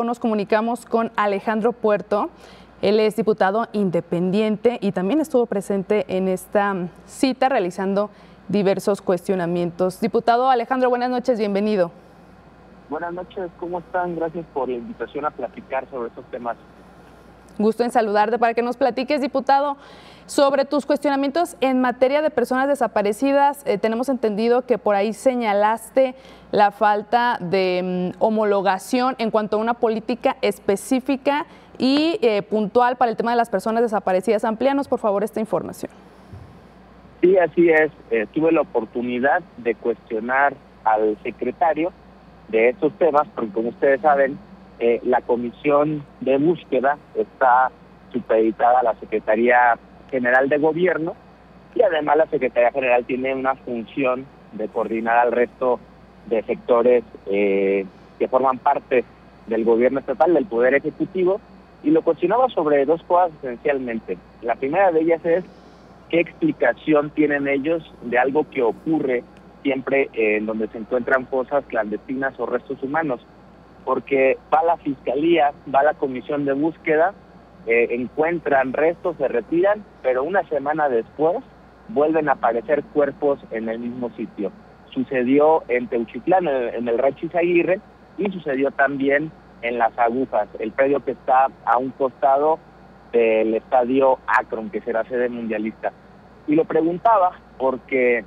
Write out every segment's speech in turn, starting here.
México nos comunicamos con Alejandro Puerto. Él es diputado independiente y también estuvo presente en esta cita realizando diversos cuestionamientos. Diputado Alejandro, buenas noches, bienvenido. Buenas noches, ¿cómo están? Gracias por la invitación a platicar sobre estos temas. Gusto en saludarte para que nos platiques, diputado, sobre tus cuestionamientos en materia de personas desaparecidas. Tenemos entendido que por ahí señalaste la falta de homologación en cuanto a una política específica y puntual para el tema de las personas desaparecidas. Amplíanos, por favor, esta información. Sí, así es. Tuve la oportunidad de cuestionar al secretario de estos temas, porque como ustedes saben, la Comisión de Búsqueda está supeditada a la Secretaría General de Gobierno y además la Secretaría General tiene una función de coordinar al resto de sectores que forman parte del gobierno estatal, del Poder Ejecutivo, y lo cuestionaba sobre dos cosas esencialmente. La primera de ellas es qué explicación tienen ellos de algo que ocurre siempre en donde se encuentran fosas clandestinas o restos humanos, porque va la Fiscalía, va la Comisión de Búsqueda, encuentran restos, se retiran, pero una semana después vuelven a aparecer cuerpos en el mismo sitio. Sucedió en Teuchitlán, en el Rancho Izaguirre, y sucedió también en Las Agujas, el predio que está a un costado del estadio Akron, que será sede mundialista. Y lo preguntaba porque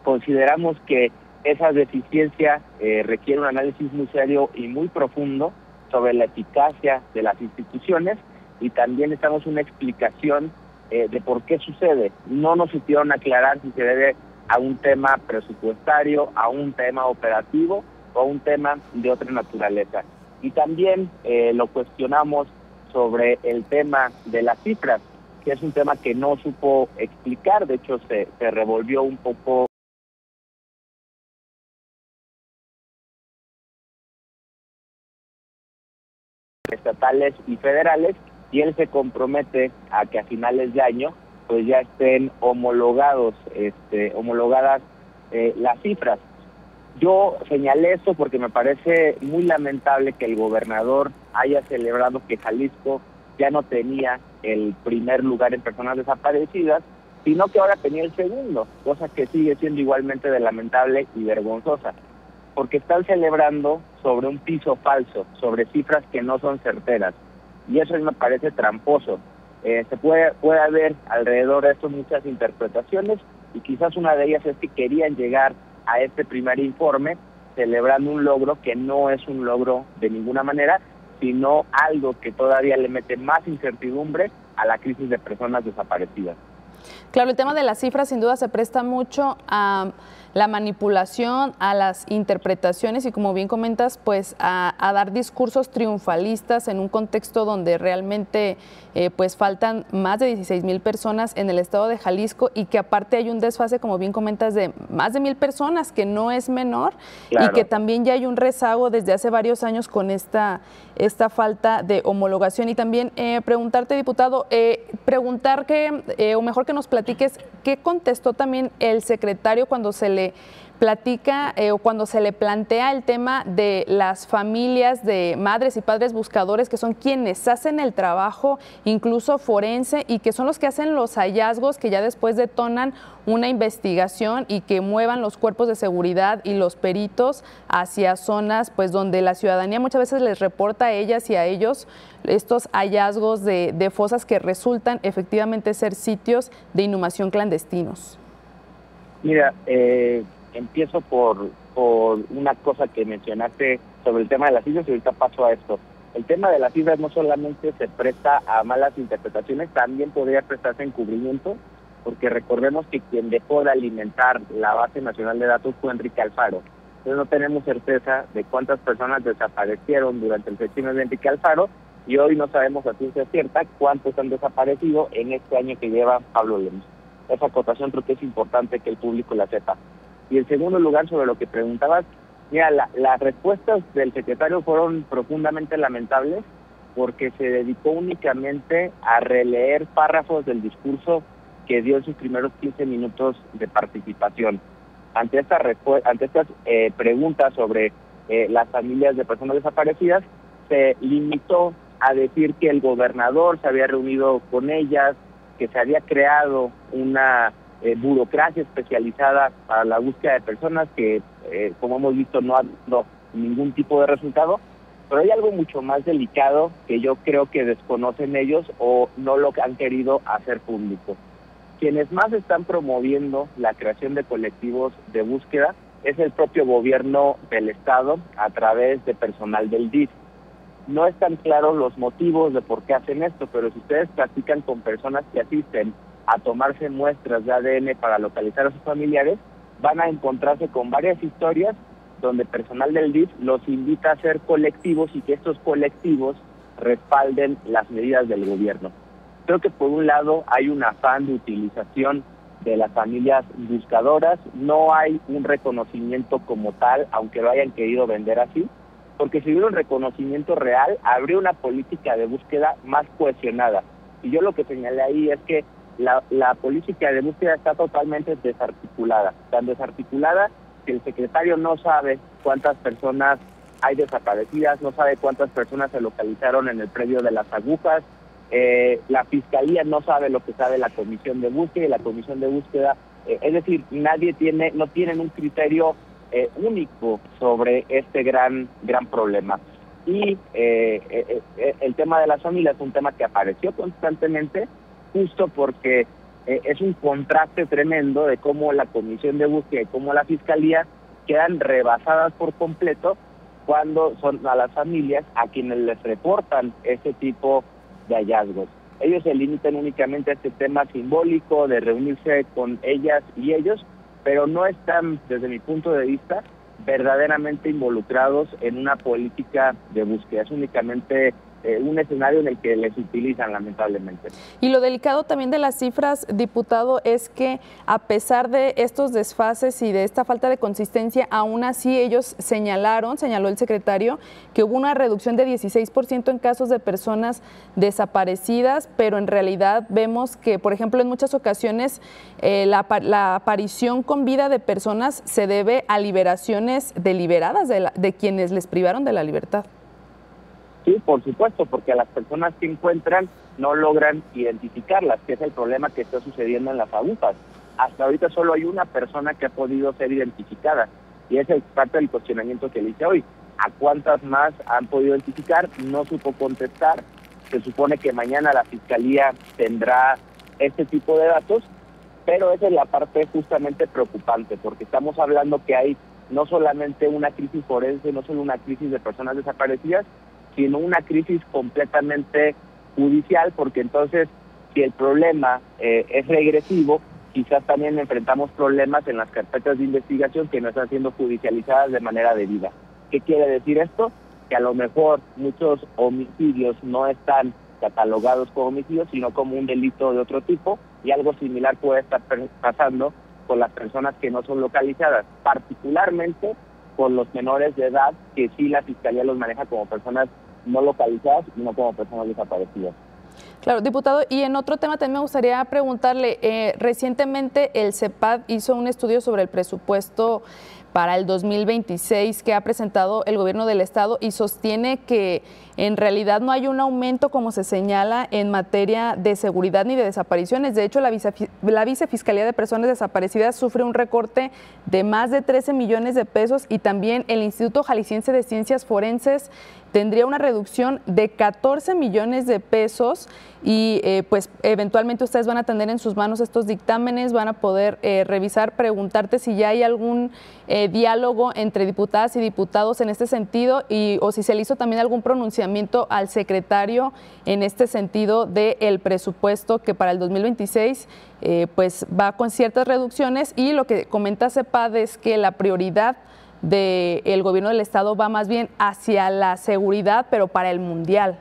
consideramos que esa deficiencia requiere un análisis muy serio y muy profundo sobre la eficacia de las instituciones, y también necesitamos una explicación de por qué sucede. No nos supieron aclarar si se debe a un tema presupuestario, a un tema operativo o a un tema de otra naturaleza. Y también lo cuestionamos sobre el tema de las cifras, que es un tema que no supo explicar. De hecho, se revolvió un poco estatales y federales, y él se compromete a que a finales de año pues ya estén homologadas las cifras. Yo señalé esto porque me parece muy lamentable que el gobernador haya celebrado que Jalisco ya no tenía el primer lugar en personas desaparecidas, sino que ahora tenía el segundo, cosa que sigue siendo igualmente de lamentable y vergonzosa, porque están celebrando sobre un piso falso, sobre cifras que no son certeras, y eso me parece tramposo. Se puede haber alrededor de esto muchas interpretaciones, y quizás una de ellas es que querían llegar a este primer informe celebrando un logro que no es un logro de ninguna manera, sino algo que todavía le mete más incertidumbre a la crisis de personas desaparecidas. Claro, el tema de las cifras sin duda se presta mucho a la manipulación, a las interpretaciones y, como bien comentas, pues a dar discursos triunfalistas en un contexto donde realmente pues faltan más de 16,000 personas en el estado de Jalisco, y que aparte hay un desfase, como bien comentas, de más de 1,000 personas, que no es menor. Claro. Y que también ya hay un rezago desde hace varios años con esta falta de homologación. Y también preguntarte, diputado, o mejor que nos platiques, ¿qué contestó también el secretario cuando se le platica o cuando se le plantea el tema de las familias de madres y padres buscadores, que son quienes hacen el trabajo incluso forense y que son los que hacen los hallazgos que ya después detonan una investigación y que muevan los cuerpos de seguridad y los peritos hacia zonas pues donde la ciudadanía muchas veces les reporta a ellas y a ellos estos hallazgos de fosas que resultan efectivamente ser sitios de inhumación clandestinos? Mira, empiezo por una cosa que mencionaste sobre el tema de las cifras y ahorita paso a esto. El tema de las cifras no solamente se presta a malas interpretaciones, también podría prestarse a encubrimiento, porque recordemos que quien dejó de alimentar la base nacional de datos fue Enrique Alfaro. Entonces no tenemos certeza de cuántas personas desaparecieron durante el sexenio de Enrique Alfaro, y hoy no sabemos a ciencia cierta cuántos han desaparecido en este año que lleva Pablo Lemus. Esa acotación creo que es importante que el público la sepa. Y en segundo lugar, sobre lo que preguntabas, mira, las respuestas del secretario fueron profundamente lamentables, porque se dedicó únicamente a releer párrafos del discurso que dio en sus primeros 15 minutos de participación. Ante estas preguntas sobre las familias de personas desaparecidas, se limitó a decir que el gobernador se había reunido con ellas, que se había creado una burocracia especializada para la búsqueda de personas que, como hemos visto, no ha dado ningún tipo de resultado. Pero hay algo mucho más delicado que yo creo que desconocen ellos o no lo han querido hacer público. Quienes más están promoviendo la creación de colectivos de búsqueda es el propio gobierno del estado a través de personal del DIF. No están claros los motivos de por qué hacen esto, pero si ustedes platican con personas que asisten a tomarse muestras de ADN para localizar a sus familiares, van a encontrarse con varias historias donde personal del DIF los invita a hacer colectivos y que estos colectivos respalden las medidas del gobierno. Creo que por un lado hay un afán de utilización de las familias buscadoras, no hay un reconocimiento como tal, aunque lo hayan querido vender así, porque si hubiera un reconocimiento real, habría una política de búsqueda más cohesionada. Y yo lo que señalé ahí es que la política de búsqueda está totalmente desarticulada, tan desarticulada que el secretario no sabe cuántas personas hay desaparecidas, no sabe cuántas personas se localizaron en el predio de las agujas, la fiscalía no sabe lo que sabe la comisión de búsqueda y la comisión de búsqueda, es decir, no tienen un criterio único sobre este gran problema. Y el tema de las familias es un tema que apareció constantemente, justo porque es un contraste tremendo de cómo la comisión de búsqueda y cómo la fiscalía quedan rebasadas por completo cuando son a las familias a quienes les reportan ese tipo de hallazgos. Ellos se limitan únicamente a este tema simbólico de reunirse con ellas y ellos, pero no están, desde mi punto de vista, verdaderamente involucrados en una política de búsqueda. Es únicamente un escenario en el que les utilizan, lamentablemente. Y lo delicado también de las cifras, diputado, es que a pesar de estos desfases y de esta falta de consistencia, aún así ellos señaló el secretario, que hubo una reducción de 16% en casos de personas desaparecidas, pero en realidad vemos que, por ejemplo, en muchas ocasiones la aparición con vida de personas se debe a liberaciones deliberadas de quienes les privaron de la libertad. Sí, por supuesto, porque a las personas que encuentran no logran identificarlas, que es el problema que está sucediendo en las agujas. Hasta ahorita solo hay una persona que ha podido ser identificada y ese es parte del cuestionamiento que le hice hoy. ¿A cuántas más han podido identificar? No supo contestar. Se supone que mañana la Fiscalía tendrá este tipo de datos, pero esa es la parte justamente preocupante, porque estamos hablando que hay no solamente una crisis forense, no solo una crisis de personas desaparecidas, sino una crisis completamente judicial, porque entonces, si el problema es regresivo, quizás también enfrentamos problemas en las carpetas de investigación que no están siendo judicializadas de manera debida. ¿Qué quiere decir esto? Que a lo mejor muchos homicidios no están catalogados como homicidios, sino como un delito de otro tipo, y algo similar puede estar pasando con las personas que no son localizadas, particularmente con los menores de edad, que sí la Fiscalía los maneja como personas no localizadas y no como personas desaparecidas. Claro, diputado, y en otro tema también me gustaría preguntarle, recientemente el CEPAD hizo un estudio sobre el presupuesto para el 2026 que ha presentado el gobierno del estado y sostiene que en realidad no hay un aumento como se señala en materia de seguridad ni de desapariciones. De hecho, la Vicefiscalía de Personas Desaparecidas sufre un recorte de más de 13 millones de pesos y también el Instituto Jalisciense de Ciencias Forenses tendría una reducción de 14 millones de pesos y pues eventualmente ustedes van a tener en sus manos estos dictámenes, van a poder revisar, preguntarte si ya hay algún diálogo entre diputadas y diputados en este sentido o si se le hizo también algún pronunciamiento al secretario en este sentido del presupuesto que para el 2026 pues va con ciertas reducciones y lo que comenta CEPAD es que la prioridad del gobierno del estado va más bien hacia la seguridad, pero para el mundial.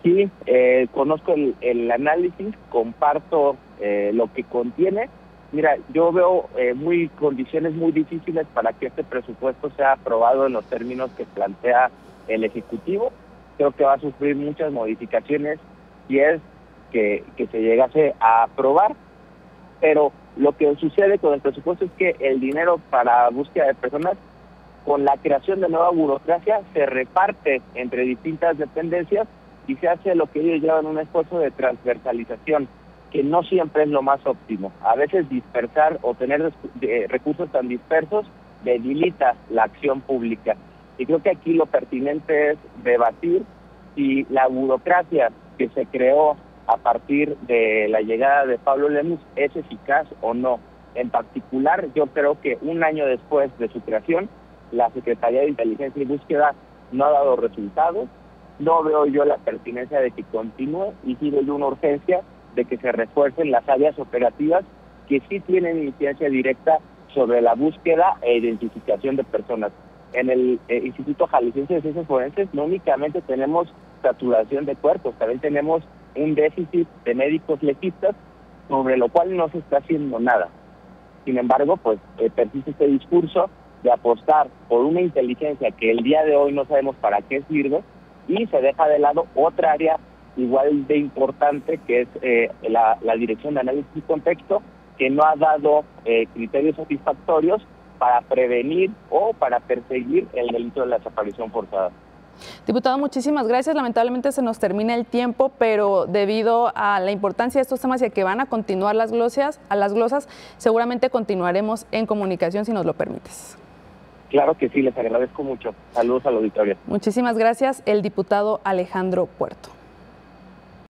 Sí, conozco el análisis, comparto lo que contiene. Mira, yo veo condiciones muy difíciles para que este presupuesto sea aprobado en los términos que plantea el Ejecutivo. Creo que va a sufrir muchas modificaciones si es que se llegase a aprobar, pero lo que sucede con el presupuesto es que el dinero para búsqueda de personas con la creación de nueva burocracia se reparte entre distintas dependencias y se hace lo que ellos llaman un esfuerzo de transversalización, que no siempre es lo más óptimo. A veces dispersar o tener recursos tan dispersos debilita la acción pública. Y creo que aquí lo pertinente es debatir si la burocracia que se creó a partir de la llegada de Pablo Lemus es eficaz o no. En particular, yo creo que un año después de su creación, la Secretaría de Inteligencia y Búsqueda no ha dado resultados. No veo yo la pertinencia de que continúe y sí veo una urgencia de que se refuercen las áreas operativas que sí tienen incidencia directa sobre la búsqueda e identificación de personas. En el Instituto Jalisciense de Ciencias Forenses no únicamente tenemos saturación de cuerpos, también tenemos un déficit de médicos legistas sobre lo cual no se está haciendo nada. Sin embargo, pues persiste este discurso de apostar por una inteligencia que el día de hoy no sabemos para qué sirve y se deja de lado otra área igual de importante que es la Dirección de Análisis y Contexto, que no ha dado criterios satisfactorios para prevenir o para perseguir el delito de la desaparición forzada. Diputado, muchísimas gracias. Lamentablemente se nos termina el tiempo, pero debido a la importancia de estos temas y a que van a continuar las glosas, seguramente continuaremos en comunicación si nos lo permites. Claro que sí, les agradezco mucho. Saludos al auditorio. Muchísimas gracias, el diputado Alejandro Puerto.